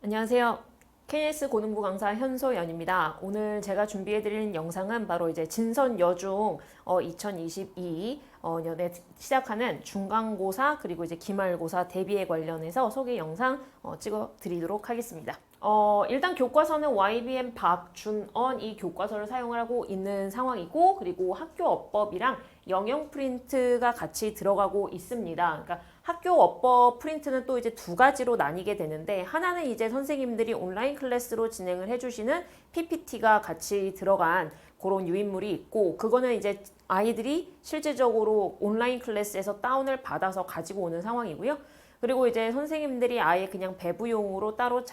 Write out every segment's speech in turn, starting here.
안녕하세요. KS 고등부 강사 현소연입니다. 오늘 제가 준비해드리는 영상은 바로 이제 진선여중 2022 년에 시작하는 중간고사 그리고 이제 기말고사 대비에 관련해서 소개 영상 찍어드리도록 하겠습니다. 일단 교과서는 YBM 박준언 이 교과서를 사용하고 있는 상황이고, 그리고 학교 어법이랑 영영 프린트가 같이 들어가고 있습니다. 그러니까 학교 어법 프린트는 또 이제 두 가지로 나뉘게 되는데, 하나는 이제 선생님들이 온라인 클래스로 진행을 해주시는 PPT가 같이 들어간 그런 유인물이 있고, 그거는 이제 아이들이 실제적으로 온라인 클래스에서 다운을 받아서 가지고 오는 상황이고요. 그리고 이제 선생님들이 아예 그냥 배부용으로 따로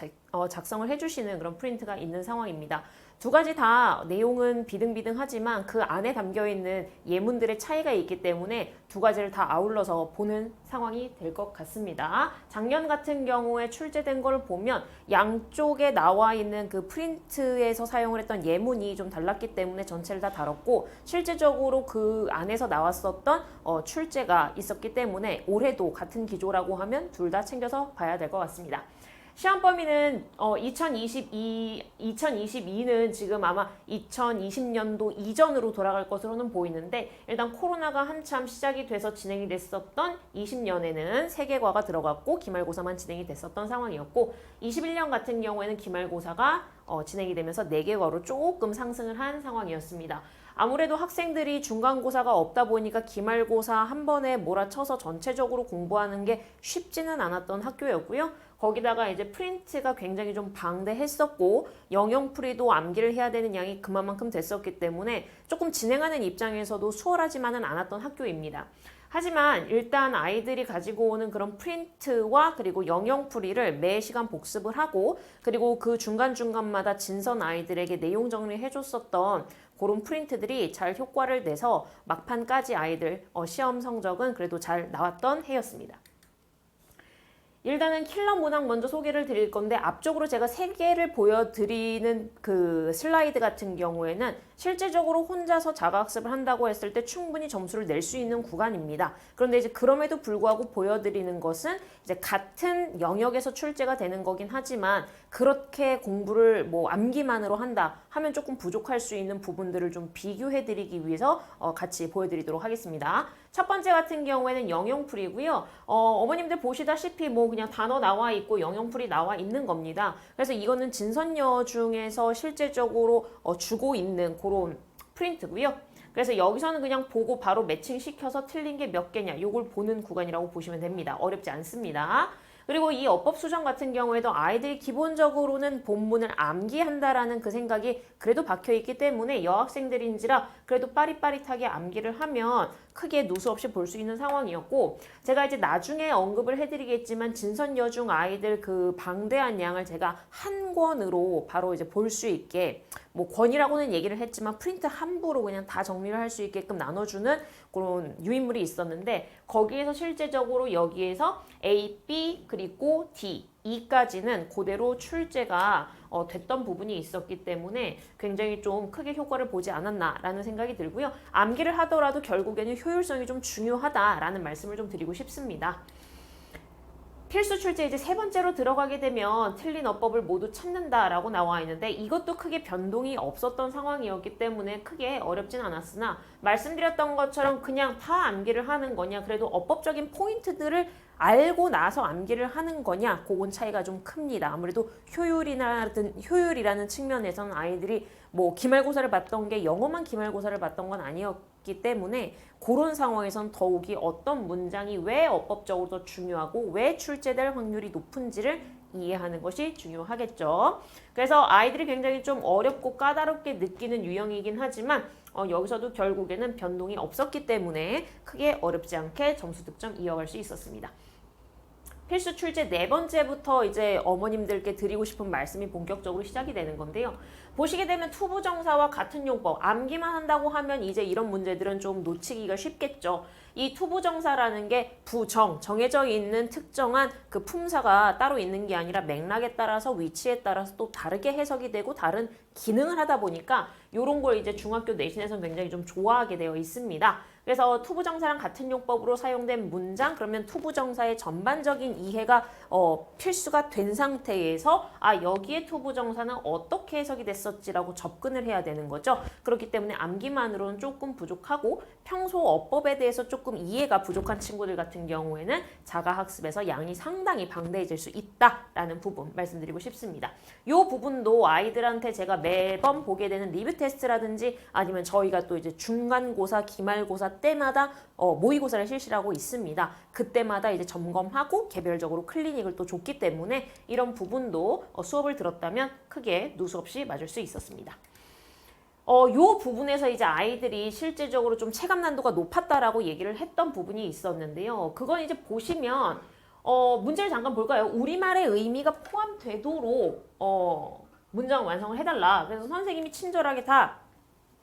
작성을 해주시는 그런 프린트가 있는 상황입니다. 두 가지 다 내용은 비등비등하지만 그 안에 담겨있는 예문들의 차이가 있기 때문에 두 가지를 다 아울러서 보는 상황이 될 것 같습니다. 작년 같은 경우에 출제된 걸 보면 양쪽에 나와 있는 그 프린트에서 사용을 했던 예문이 좀 달랐기 때문에 전체를 다 다뤘고, 실제적으로 그 안에서 나왔었던 출제가 있었기 때문에 올해도 같은 기조라고 하면 둘 다 챙겨서 봐야 될 것 같습니다. 시험 범위는 2022는 지금 아마 2020년도 이전으로 돌아갈 것으로는 보이는데, 일단 코로나가 한참 시작이 돼서 진행이 됐었던 20년에는 3개과가 들어갔고 기말고사만 진행이 됐었던 상황이었고, 21년 같은 경우에는 기말고사가 진행이 되면서 4개과로 조금 상승을 한 상황이었습니다. 아무래도 학생들이 중간고사가 없다 보니까 기말고사 한 번에 몰아쳐서 전체적으로 공부하는 게 쉽지는 않았던 학교였고요. 거기다가 이제 프린트가 굉장히 좀 방대했었고, 영영풀이도 암기를 해야 되는 양이 그만큼 됐었기 때문에 조금 진행하는 입장에서도 수월하지만은 않았던 학교입니다. 하지만 일단 아이들이 가지고 오는 그런 프린트와 그리고 영영풀이를 매 시간 복습을 하고, 그리고 그 중간중간마다 진선 아이들에게 내용 정리해 줬었던 그런 프린트들이 잘 효과를 내서 막판까지 아이들 시험 성적은 그래도 잘 나왔던 해였습니다. 일단은 킬러 문항 먼저 소개를 드릴 건데, 앞쪽으로 제가 3개를 보여드리는 그 슬라이드 같은 경우에는 실제적으로 혼자서 자가학습을 한다고 했을 때 충분히 점수를 낼 수 있는 구간입니다. 그런데 이제 그럼에도 불구하고 보여드리는 것은 이제 같은 영역에서 출제가 되는 거긴 하지만, 그렇게 공부를 뭐 암기만으로 한다 하면 조금 부족할 수 있는 부분들을 좀 비교해드리기 위해서 같이 보여드리도록 하겠습니다. 첫 번째 같은 경우에는 영영풀이고요. 어머님들 보시다시피 뭐 그냥 단어 나와 있고 영영풀이 나와 있는 겁니다. 그래서 이거는 진선여 중에서 실제적으로 주고 있는 그런 프린트고요. 그래서 여기서는 그냥 보고 바로 매칭시켜서 틀린 게 몇 개냐 요걸 보는 구간이라고 보시면 됩니다. 어렵지 않습니다. 그리고 이 어법 수정 같은 경우에도 아이들이 기본적으로는 본문을 암기한다라는 그 생각이 그래도 박혀있기 때문에 여학생들인지라 그래도 빠릿빠릿하게 암기를 하면 크게 누수 없이 볼 수 있는 상황이었고, 제가 이제 나중에 언급을 해드리겠지만 진선여중 아이들 그 방대한 양을 제가 한 권으로 바로 이제 볼 수 있게, 뭐 권이라고는 얘기를 했지만 프린트 한 부로 그냥 다 정리를 할 수 있게끔 나눠주는 그런 유인물이 있었는데, 거기에서 실제적으로 여기에서 A, B 그리고 D, E까지는 그대로 출제가 됐던 부분이 있었기 때문에 굉장히 좀 크게 효과를 보지 않았나라는 생각이 들고요. 암기를 하더라도 결국에는 효율성이 좀 중요하다라는 말씀을 좀 드리고 싶습니다. 필수 출제 이제 3번째로 들어가게 되면 틀린 어법을 모두 찾는다라고 나와 있는데, 이것도 크게 변동이 없었던 상황이었기 때문에 크게 어렵진 않았으나, 말씀드렸던 것처럼 그냥 다 암기를 하는 거냐, 그래도 어법적인 포인트들을 알고 나서 암기를 하는 거냐, 그건 차이가 좀 큽니다. 아무래도 효율이라는 측면에서는 아이들이 뭐 기말고사를 봤던 게 영어만 기말고사를 봤던 건 아니었기 때문에, 그런 상황에선 더욱이 어떤 문장이 왜 어법적으로 더 중요하고 왜 출제될 확률이 높은지를 이해하는 것이 중요하겠죠. 그래서 아이들이 굉장히 좀 어렵고 까다롭게 느끼는 유형이긴 하지만 여기서도 결국에는 변동이 없었기 때문에 크게 어렵지 않게 점수 득점 이어갈 수 있었습니다. 필수 출제 4번째부터 이제 어머님들께 드리고 싶은 말씀이 본격적으로 시작이 되는 건데요. 보시게 되면 투부정사와 같은 용법, 암기만 한다고 하면 이제 이런 문제들은 좀 놓치기가 쉽겠죠. 이 투부정사라는 게 부정, 정해져 있는 특정한 그 품사가 따로 있는 게 아니라 맥락에 따라서 위치에 따라서 또 다르게 해석이 되고 다른 기능을 하다 보니까 이런 걸 이제 중학교 내신에서는 굉장히 좀 좋아하게 되어 있습니다. 그래서 투부정사랑 같은 용법으로 사용된 문장, 그러면 투부정사의 전반적인 이해가 필수가 된 상태에서 여기에 투부정사는 어떻게 해석이 됐었지라고 접근을 해야 되는 거죠. 그렇기 때문에 암기만으로는 조금 부족하고 평소 어법에 대해서 조금 이해가 부족한 친구들 같은 경우에는 자가학습에서 양이 상당히 방대해질 수 있다라는 부분 말씀드리고 싶습니다. 이 부분도 아이들한테 제가 매번 보게 되는 리뷰 테스트라든지 아니면 저희가 또 이제 중간고사, 기말고사 때마다 모의고사를 실시하고 있습니다. 그때마다 이제 점검하고 개별적으로 클리닉을 또 줬기 때문에 이런 부분도 수업을 들었다면 크게 누수 없이 맞을 수 있었습니다. 요 부분에서 이제 아이들이 실제적으로 좀 체감 난도가 높았다라고 얘기를 했던 부분이 있었는데요. 그건 이제 보시면 문제를 잠깐 볼까요? 우리말의 의미가 포함되도록 문장 완성을 해달라. 그래서 선생님이 친절하게 다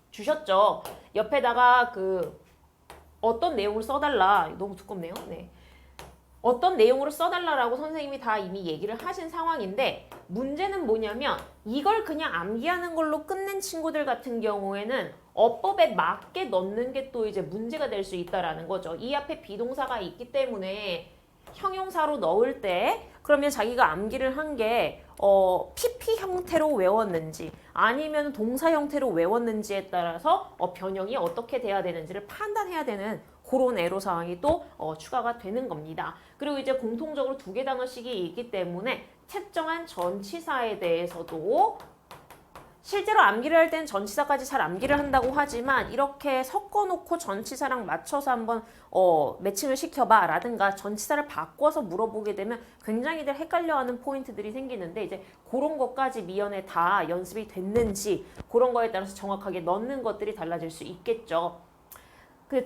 주셨죠. 옆에다가 어떤 내용을 써달라. 너무 두껍네요. 네. 어떤 내용으로 써달라라고 선생님이 다 이미 얘기를 하신 상황인데 문제는 뭐냐면 이걸 그냥 암기하는 걸로 끝낸 친구들 같은 경우에는 어법에 맞게 넣는 게 또 이제 문제가 될 수 있다라는 거죠. 이 앞에 비동사가 있기 때문에 형용사로 넣을 때 그러면 자기가 암기를 한 게 PP 형태로 외웠는지 아니면 동사 형태로 외웠는지에 따라서 변형이 어떻게 돼야 되는지를 판단해야 되는 그런 애로사항이 또 추가가 되는 겁니다. 그리고 이제 공통적으로 2개 단어씩이 있기 때문에 특정한 전치사에 대해서도 실제로 암기를 할 때는 전치사까지 잘 암기를 한다고 하지만 이렇게 섞어놓고 전치사랑 맞춰서 한번 매칭을 시켜봐 라든가 전치사를 바꿔서 물어보게 되면 굉장히들 헷갈려하는 포인트들이 생기는데 이제 그런 것까지 미연에 다 연습이 됐는지 그런 거에 따라서 정확하게 넣는 것들이 달라질 수 있겠죠.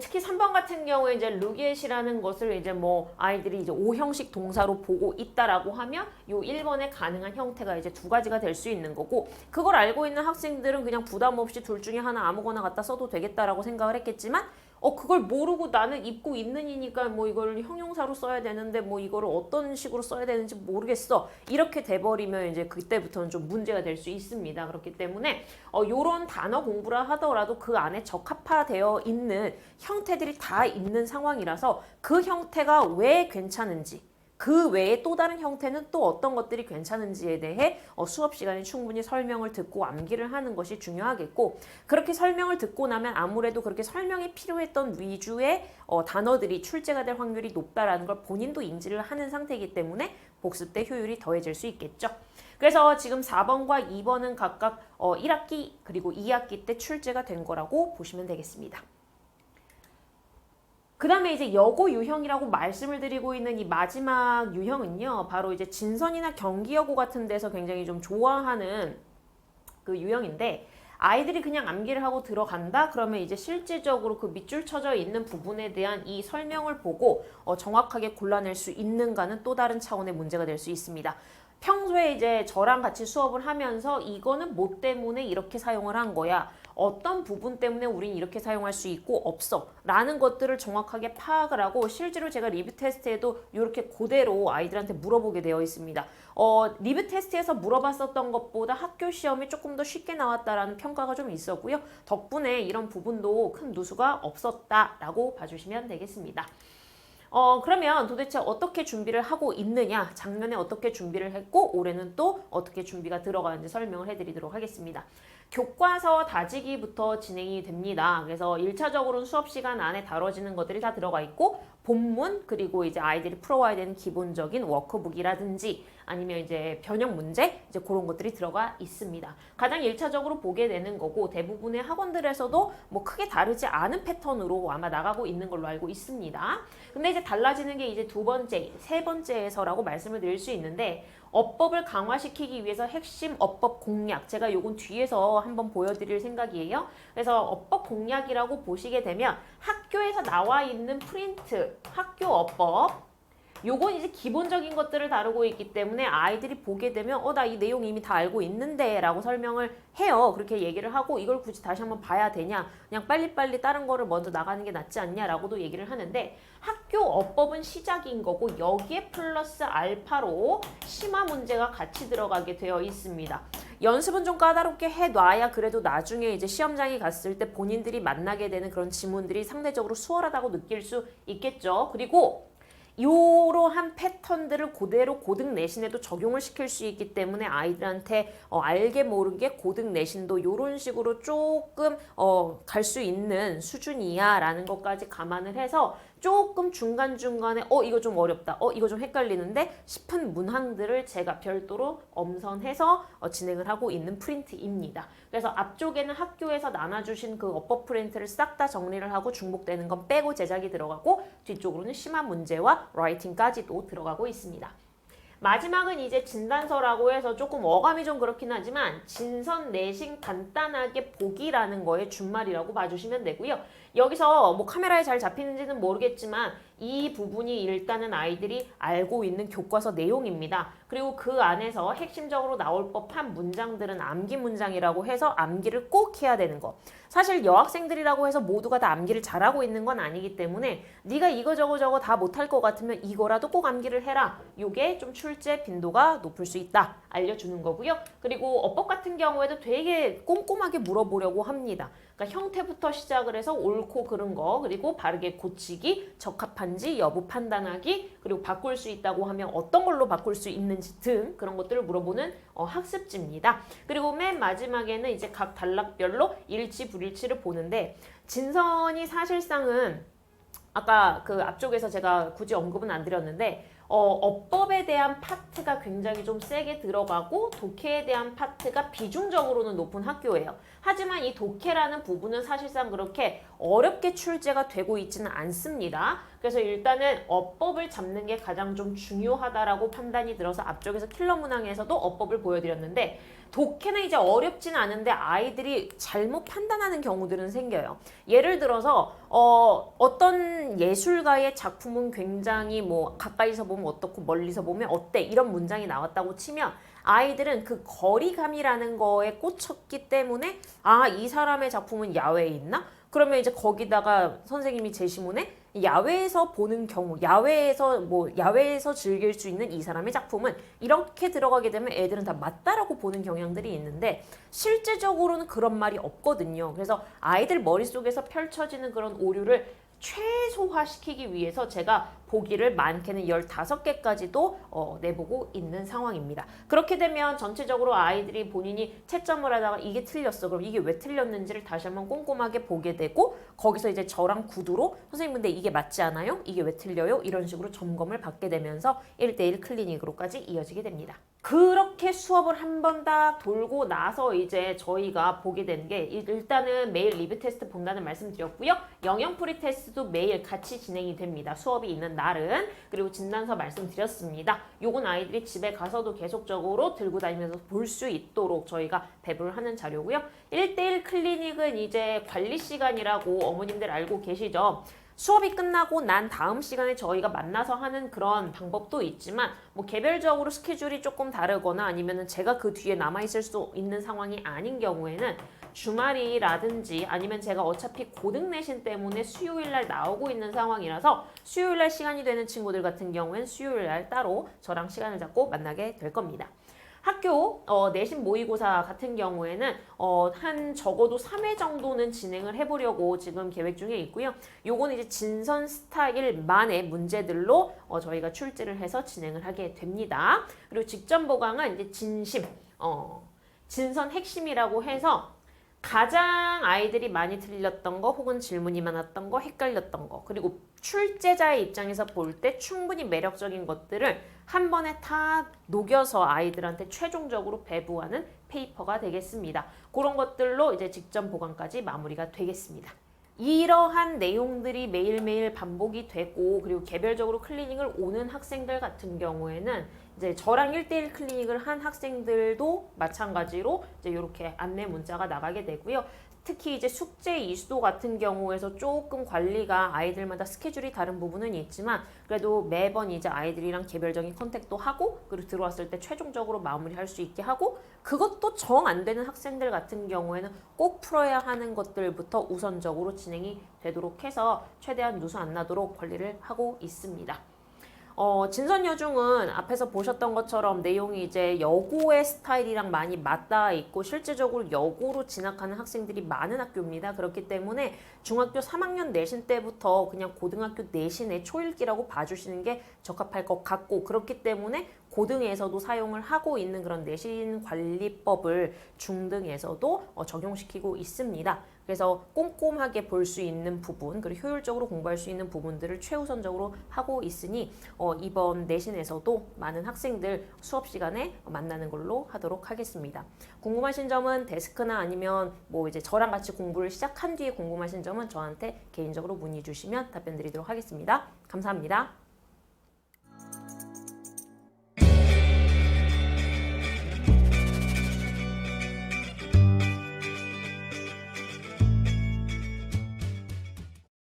특히 3번 같은 경우에 이제 루기엣이라는 것을 이제 아이들이 이제 5형식 동사로 보고 있다라고 하면 요 1번에 가능한 형태가 이제 2가지가 될 수 있는 거고 그걸 알고 있는 학생들은 그냥 부담 없이 둘 중에 하나 아무거나 갖다 써도 되겠다라고 생각을 했겠지만 그걸 모르고 나는 입고 있는 이니까 이걸 형용사로 써야 되는데 이거를 어떤 식으로 써야 되는지 모르겠어. 이렇게 돼버리면 이제 그때부터는 좀 문제가 될 수 있습니다. 그렇기 때문에 요런 단어 공부를 하더라도 그 안에 적합화되어 있는 형태들이 다 있는 상황이라서 그 형태가 왜 괜찮은지 그 외에 또 다른 형태는 또 어떤 것들이 괜찮은지에 대해 수업 시간에 충분히 설명을 듣고 암기를 하는 것이 중요하겠고 그렇게 설명을 듣고 나면 아무래도 그렇게 설명이 필요했던 위주의 단어들이 출제가 될 확률이 높다라는 걸 본인도 인지를 하는 상태이기 때문에 복습 때 효율이 더해질 수 있겠죠. 그래서 지금 4번과 2번은 각각 1학기 그리고 2학기 때 출제가 된 거라고 보시면 되겠습니다. 그 다음에 이제 여고 유형이라고 말씀을 드리고 있는 이 마지막 유형은요. 바로 이제 진선이나 경기여고 같은 데서 굉장히 좀 좋아하는 그 유형인데 아이들이 그냥 암기를 하고 들어간다? 그러면 이제 실질적으로 그 밑줄 쳐져 있는 부분에 대한 이 설명을 보고 정확하게 골라낼 수 있는가는 또 다른 차원의 문제가 될 수 있습니다. 평소에 이제 저랑 같이 수업을 하면서 이거는 뭐 때문에 이렇게 사용을 한 거야. 어떤 부분 때문에 우린 이렇게 사용할 수 있고 없어 라는 것들을 정확하게 파악을 하고 실제로 제가 리뷰 테스트에도 이렇게 그대로 아이들한테 물어보게 되어 있습니다. 리뷰 테스트에서 물어봤었던 것보다 학교 시험이 조금 더 쉽게 나왔다라는 평가가 좀 있었고요. 덕분에 이런 부분도 큰 누수가 없었다라고 봐주시면 되겠습니다. 그러면 도대체 어떻게 준비를 하고 있느냐, 작년에 어떻게 준비를 했고 올해는 또 어떻게 준비가 들어가는지 설명을 해드리도록 하겠습니다. 교과서 다지기부터 진행이 됩니다. 그래서 1차적으로는 수업 시간 안에 다뤄지는 것들이 다 들어가 있고 본문 그리고 이제 아이들이 풀어와야 되는 기본적인 워크북이라든지 아니면 이제 변형 문제 이제 그런 것들이 들어가 있습니다. 가장 1차적으로 보게 되는 거고 대부분의 학원들에서도 크게 다르지 않은 패턴으로 아마 나가고 있는 걸로 알고 있습니다. 근데 이제 달라지는 게 이제 2번째, 3번째에서라고 말씀을 드릴 수 있는데 어법을 강화시키기 위해서 핵심 어법 공략 제가 요건 뒤에서 한번 보여드릴 생각이에요. 그래서 어법 공략이라고 보시게 되면 학교에서 나와 있는 프린트, 학교 어법 요건 이제 기본적인 것들을 다루고 있기 때문에 아이들이 보게 되면 나 이 내용 이미 다 알고 있는데 라고 설명을 해요. 그렇게 얘기를 하고 이걸 굳이 다시 한번 봐야 되냐, 그냥 빨리빨리 다른 거를 먼저 나가는 게 낫지 않냐 라고도 얘기를 하는데, 학교 어법은 시작인 거고 여기에 플러스 알파로 심화 문제가 같이 들어가게 되어 있습니다. 연습은 좀 까다롭게 해놔야 그래도 나중에 이제 시험장에 갔을 때 본인들이 만나게 되는 그런 지문들이 상대적으로 수월하다고 느낄 수 있겠죠. 그리고 이러한 패턴들을 그대로 고등 내신에도 적용을 시킬 수 있기 때문에 아이들한테 알게 모르게 고등 내신도 이런 식으로 조금 갈 수 있는 수준이야 라는 것까지 감안을 해서 조금 중간중간에 이거 좀 어렵다, 이거 좀 헷갈리는데 싶은 문항들을 제가 별도로 엄선해서 진행을 하고 있는 프린트입니다. 그래서 앞쪽에는 학교에서 나눠주신 그 어법 프린트를 싹 다 정리를 하고 중복되는 건 빼고 제작이 들어가고, 뒤쪽으로는 심화 문제와 라이팅까지도 들어가고 있습니다. 마지막은 이제 진단서라고 해서 조금 어감이 좀 그렇긴 하지만 진선 내신 간단하게 보기라는 거의 준말이라고 봐주시면 되고요. 여기서 뭐 카메라에 잘 잡히는지는 모르겠지만 이 부분이 일단은 아이들이 알고 있는 교과서 내용입니다. 그리고 그 안에서 핵심적으로 나올 법한 문장들은 암기 문장이라고 해서 암기를 꼭 해야 되는 거. 사실 여학생들이라고 해서 모두가 다 암기를 잘하고 있는 건 아니기 때문에 네가 이거 저거 다 못할 것 같으면 이거라도 꼭 암기를 해라. 요게 좀 출제 빈도가 높을 수 있다. 알려주는 거고요. 그리고 어법 같은 경우에도 되게 꼼꼼하게 물어보려고 합니다. 그러니까 형태부터 시작을 해서 옳고 그른 거, 그리고 바르게 고치기, 적합한지 여부 판단하기, 그리고 바꿀 수 있다고 하면 어떤 걸로 바꿀 수 있는지 등 그런 것들을 물어보는 학습지입니다. 그리고 맨 마지막에는 이제 각 단락별로 일치 불일치를 보는데, 진선이 사실상은 아까 그 앞쪽에서 제가 굳이 언급은 안 드렸는데 어법에 대한 파트가 굉장히 좀 세게 들어가고 독해에 대한 파트가 비중적으로는 높은 학교예요. 하지만 이 독해라는 부분은 사실상 그렇게 어렵게 출제가 되고 있지는 않습니다. 그래서 일단은 어법을 잡는 게 가장 좀 중요하다라고 판단이 들어서 앞쪽에서 킬러 문항에서도 어법을 보여드렸는데, 독해는 이제 어렵지는 않은데 아이들이 잘못 판단하는 경우들은 생겨요. 예를 들어서 어떤 예술가의 작품은 굉장히 뭐 가까이서 보면 어떻고 멀리서 보면 어때 이런 문장이 나왔다고 치면 아이들은 그 거리감이라는 거에 꽂혔기 때문에 이 사람의 작품은 야외에 있나? 그러면 이제 거기다가 선생님이 제시문에 야외에서 보는 경우, 야외에서 즐길 수 있는 이 사람의 작품은 이렇게 들어가게 되면 애들은 다 맞다라고 보는 경향들이 있는데 실제적으로는 그런 말이 없거든요. 그래서 아이들 머릿속에서 펼쳐지는 그런 오류를 최소화시키기 위해서 제가 보기를 많게는 15개까지도 내보고 있는 상황입니다. 그렇게 되면 전체적으로 아이들이 본인이 채점을 하다가 이게 틀렸어. 그럼 이게 왜 틀렸는지를 다시 한번 꼼꼼하게 보게 되고, 거기서 이제 저랑 구두로 선생님 근데 이게 맞지 않아요? 이게 왜 틀려요? 이런 식으로 점검을 받게 되면서 1대1 클리닉으로까지 이어지게 됩니다. 그렇게 수업을 한 번 딱 돌고 나서 이제 저희가 보게 된 게, 일단은 매일 리뷰 테스트 본다는 말씀 드렸고요. 영역 프리 테스트도 매일 같이 진행이 됩니다. 수업이 있는 날은. 그리고 진단서 말씀드렸습니다. 요건 아이들이 집에 가서도 계속적으로 들고 다니면서 볼 수 있도록 저희가 배부를 하는 자료고요. 1대1 클리닉은 이제 관리 시간이라고 어머님들 알고 계시죠? 수업이 끝나고 난 다음 시간에 저희가 만나서 하는 그런 방법도 있지만 뭐 개별적으로 스케줄이 조금 다르거나 아니면은 제가 그 뒤에 남아있을 수 있는 상황이 아닌 경우에는 주말이라든지 아니면 제가 어차피 고등 내신 때문에 수요일날 나오고 있는 상황이라서 수요일날 시간이 되는 친구들 같은 경우엔 수요일날 따로 저랑 시간을 잡고 만나게 될 겁니다. 학교 내신 모의고사 같은 경우에는 한 적어도 3회 정도는 진행을 해보려고 지금 계획 중에 있고요. 요거는 이제 진선 스타일만의 문제들로 저희가 출제를 해서 진행을 하게 됩니다. 그리고 직전 보강은 이제 진선 핵심이라고 해서 가장 아이들이 많이 틀렸던 거 혹은 질문이 많았던 거, 헷갈렸던 거, 그리고 출제자의 입장에서 볼 때 충분히 매력적인 것들을 한 번에 다 녹여서 아이들한테 최종적으로 배부하는 페이퍼가 되겠습니다. 그런 것들로 이제 직전 보강까지 마무리가 되겠습니다. 이러한 내용들이 매일매일 반복이 되고, 그리고 개별적으로 클리닉을 오는 학생들 같은 경우에는 이제 저랑 1대1 클리닉을 한 학생들도 마찬가지로 이제 이렇게 안내 문자가 나가게 되고요. 특히 이제 숙제 이수도 같은 경우에서 조금 관리가 아이들마다 스케줄이 다른 부분은 있지만 그래도 매번 이제 아이들이랑 개별적인 컨택도 하고 그리고 들어왔을 때 최종적으로 마무리할 수 있게 하고 그것도 정 안 되는 학생들 같은 경우에는 꼭 풀어야 하는 것들부터 우선적으로 진행이 되도록 해서 최대한 누수 안 나도록 관리를 하고 있습니다. 진선여중은 앞에서 보셨던 것처럼 내용이 이제 여고의 스타일이랑 많이 맞닿아 있고 실제적으로 여고로 진학하는 학생들이 많은 학교입니다. 그렇기 때문에 중학교 3학년 내신 때부터 그냥 고등학교 내신의 초읽기라고 봐주시는 게 적합할 것 같고 그렇기 때문에 고등에서도 사용을 하고 있는 그런 내신 관리법을 중등에서도 적용시키고 있습니다. 그래서 꼼꼼하게 볼 수 있는 부분 그리고 효율적으로 공부할 수 있는 부분들을 최우선적으로 하고 있으니 이번 내신에서도 많은 학생들 수업 시간에 만나는 걸로 하도록 하겠습니다. 궁금하신 점은 데스크나 아니면 뭐 이제 저랑 같이 공부를 시작한 뒤에 궁금하신 점은 저한테 개인적으로 문의 주시면 답변 드리도록 하겠습니다. 감사합니다.